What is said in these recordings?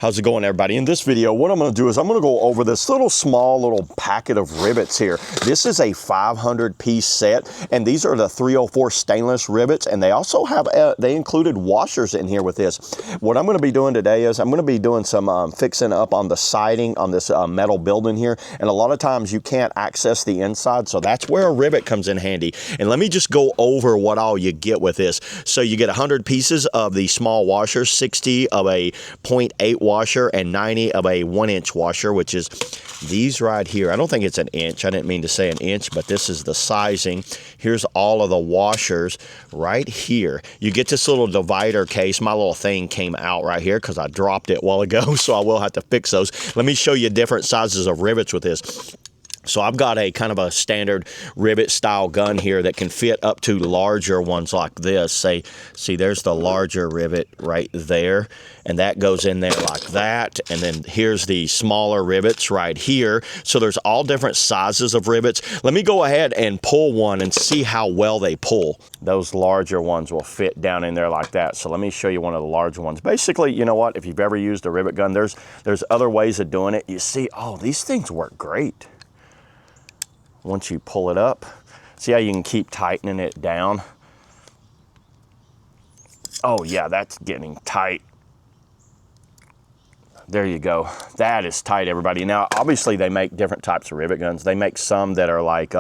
How's it going, everybody? In this video, what I'm going to do is I'm going to go over this small little packet of rivets here. This is a 500-piece set, and these are the 304 stainless rivets, and they also have, they included washers in here with this. What I'm going to be doing today is I'm going to be doing some fixing up on the siding on this metal building here, and a lot of times you can't access the inside, so that's where a rivet comes in handy. And let me just go over what all you get with this. So you get 100 pieces of the small washers, 60 of a 0.8 washer, and 90 of a 1-inch washer, which is these right here. I don't think it's an inch. I didn't mean to say an inch, but this is the sizing. Here's all of the washers right here. You get this little divider case. My little thing came out right here because I dropped it a while ago, so I will have to fix those. Let me show you different sizes of rivets with this. So I've got a kind of a standard rivet style gun here that can fit up to larger ones like this. See, there's the larger rivet right there, and that goes in there like that. And then here's the smaller rivets right here. So there's all different sizes of rivets. Let me go ahead and pull one and see how well they pull. Those larger ones will fit down in there like that. So let me show you one of the larger ones. Basically, you know what? If you've ever used a rivet gun, there's other ways of doing it. You see, oh, these things work great. Once you pull it up, see how you can keep tightening it down? Oh yeah, that's getting tight. There you go. That is tight, everybody. Now, obviously, they make different types of rivet guns. They make some that are like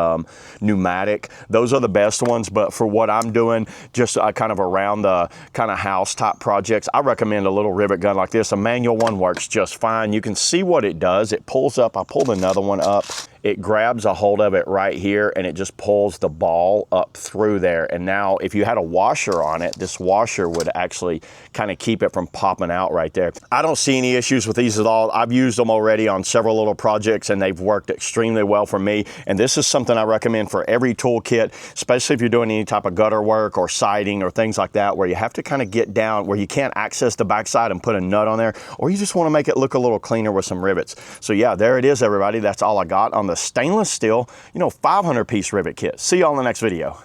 pneumatic. Those are the best ones, but for what I'm doing, just kind of around the kind of house type projects, I recommend a little rivet gun like this. A manual one works just fine. You can see what it does. It pulls up. I pulled another one up. It grabs a hold of it right here, and it just pulls the ball up through there. And now, if you had a washer on it, this washer would actually kind of keep it from popping out right there. I don't see any issues with these at all. I've used them already on several little projects, and they've worked extremely well for me. And this is something I recommend for every toolkit, especially if you're doing any type of gutter work or siding or things like that, where you have to kind of get down, where you can't access the backside and put a nut on there, or you just want to make it look a little cleaner with some rivets. So yeah, there it is, everybody. That's all I got on the stainless steel, 500-piece rivet kit. See you all in the next video.